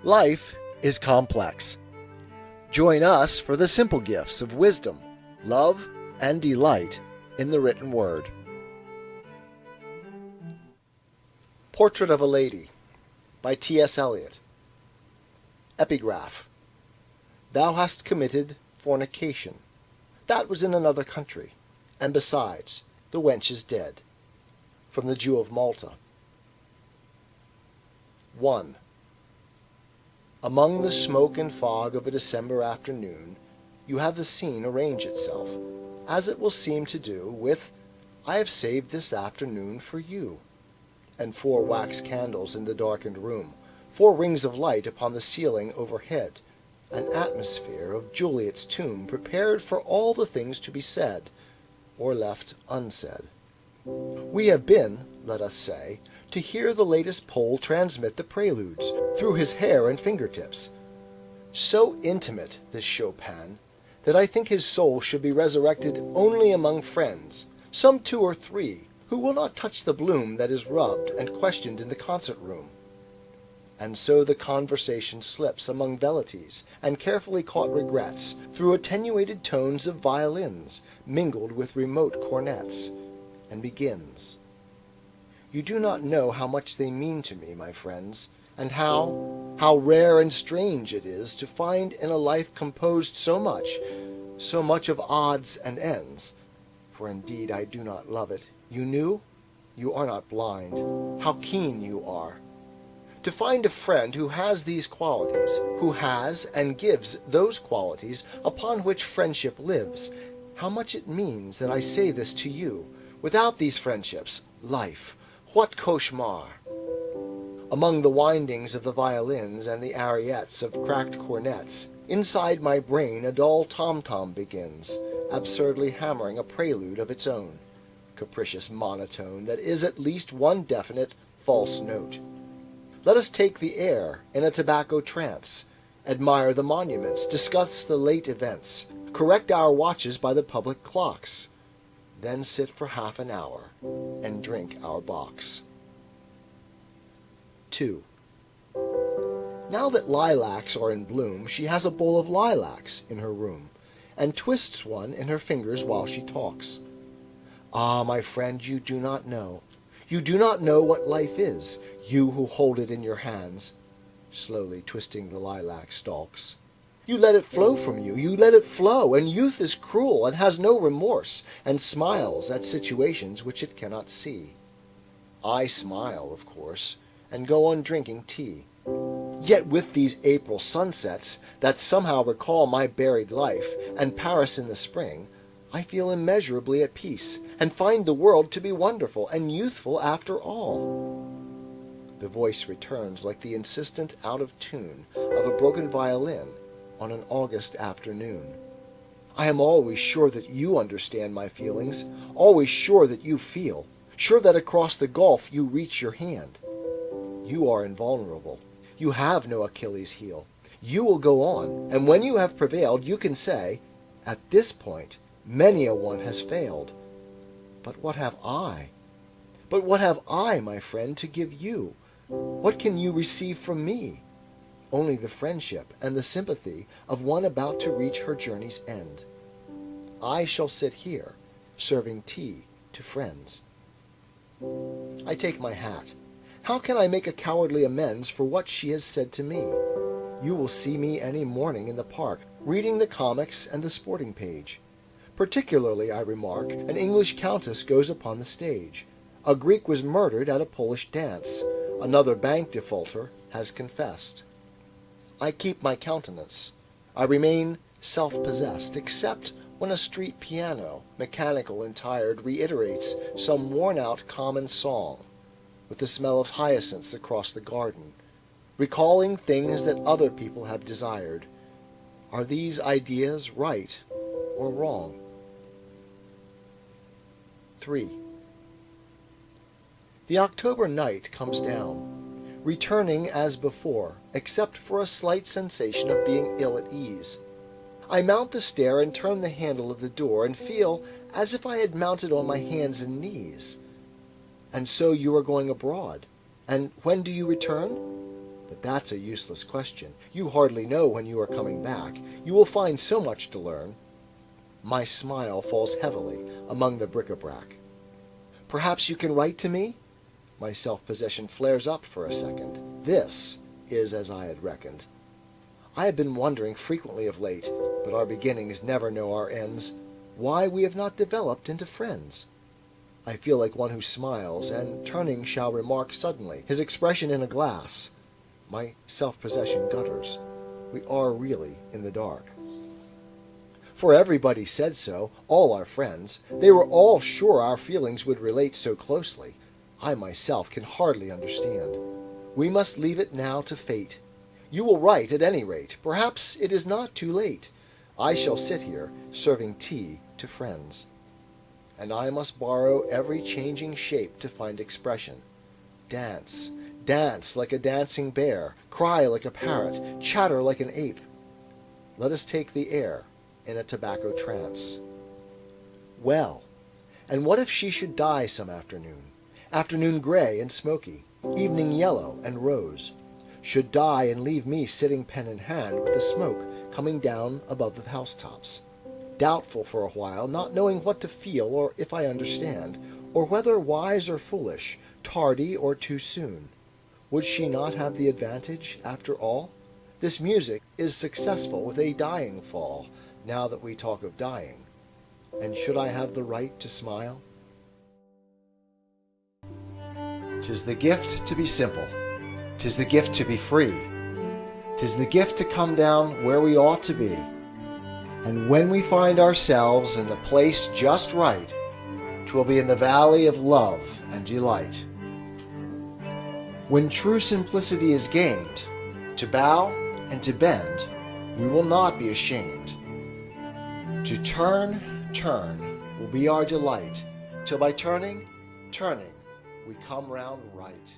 Life is complex. Join us for the simple gifts of wisdom, love, and delight in the written word. Portrait of a Lady by T.S. Eliot. Epigraph. Thou hast committed fornication. That was in another country, and besides, the wench is dead. From the Jew of Malta. 1. Among the smoke and fog of a December afternoon, you have the scene arrange itself, as it will seem to do, with "I have saved this afternoon for you," and 4 wax candles in the darkened room, 4 rings of light upon the ceiling overhead, an atmosphere of Juliet's tomb prepared for all the things to be said, or left unsaid. We have been, let us say, to hear the latest Pole transmit the preludes through his hair and fingertips. So intimate, this Chopin, that I think his soul should be resurrected only among friends, some 2 or 3, who will not touch the bloom that is rubbed and questioned in the concert room. And so the conversation slips among velleities and carefully caught regrets through attenuated tones of violins mingled with remote cornets, and begins. You do not know how much they mean to me, my friends, and how rare and strange it is to find in a life composed so much of odds and ends. For indeed I do not love it. You knew? You are not blind. How keen you are! To find a friend who has these qualities, who has and gives those qualities upon which friendship lives, how much it means that I say this to you. Without these friendships, life, what cauchemar! Among the windings of the violins and the ariettes of cracked cornets, inside my brain a dull tom-tom begins, absurdly hammering a prelude of its own, capricious monotone that is at least one definite false note. Let us take the air in a tobacco trance, admire the monuments, discuss the late events, correct our watches by the public clocks, then sit for half an hour and drink our box. 2. Now that lilacs are in bloom, she has a bowl of lilacs in her room, and twists one in her fingers while she talks. Ah, my friend, you do not know. You do not know what life is, you who hold it in your hands, slowly twisting the lilac stalks. You let it flow from you, you let it flow, and youth is cruel and has no remorse, and smiles at situations which it cannot see. I smile, of course, and go on drinking tea. Yet with these April sunsets that somehow recall my buried life, and Paris in the spring, I feel immeasurably at peace, and find the world to be wonderful and youthful after all. The voice returns like the insistent out of tune of a broken violin on an August afternoon. I am always sure that you understand my feelings, always sure that you feel, sure that across the gulf you reach your hand. You are invulnerable. You have no Achilles heel. You will go on, and when you have prevailed, you can say, "At this point, many a one has failed. But what have I? But what have I, my friend, to give you? What can you receive from me? Only the friendship and the sympathy of one about to reach her journey's end. I shall sit here, serving tea to friends." I take my hat. How can I make a cowardly amends for what she has said to me? You will see me any morning in the park, reading the comics and the sporting page. Particularly, I remark, an English countess goes upon the stage. A Greek was murdered at a Polish dance. Another bank defaulter has confessed. I keep my countenance. I remain self-possessed, except when a street piano, mechanical and tired, reiterates some worn-out common song, with the smell of hyacinths across the garden, recalling things that other people have desired. Are these ideas right or wrong? 3. The October night comes down, returning as before, except for a slight sensation of being ill at ease. I mount the stair and turn the handle of the door and feel as if I had mounted on my hands and knees. And so you are going abroad. And when do you return? The But that's a useless question. You hardly know when you are coming back. You will find so much to learn. My smile falls heavily among the bric-a-brac. Perhaps you can write to me? My self-possession flares up for a second. This is as I had reckoned. I have been wondering frequently of late, but our beginnings never know our ends, why we have not developed into friends. I feel like one who smiles, and turning shall remark suddenly, his expression in a glass. My self-possession gutters. We are really in the dark. For everybody said so, all our friends. They were all sure our feelings would relate so closely. I myself can hardly understand. We must leave it now to fate. You will write at any rate. Perhaps it is not too late. I shall sit here, serving tea to friends. And I must borrow every changing shape to find expression. Dance, dance like a dancing bear, cry like a parrot, chatter like an ape. Let us take the air in a tobacco trance. Well, and what if she should die some afternoon? Afternoon gray and smoky, evening yellow and rose. Should die and leave me sitting pen in hand with the smoke coming down above the housetops. Doubtful for a while, not knowing what to feel or if I understand, or whether wise or foolish, tardy or too soon. Would she not have the advantage after all? This music is successful with a dying fall, now that we talk of dying. And should I have the right to smile? 'Tis the gift to be simple. 'Tis the gift to be free. 'Tis the gift to come down where we ought to be. And when we find ourselves in the place just right, 'twill be in the valley of love and delight. When true simplicity is gained, to bow and to bend, we will not be ashamed. To turn, turn will be our delight, till by turning, turning, we come round right.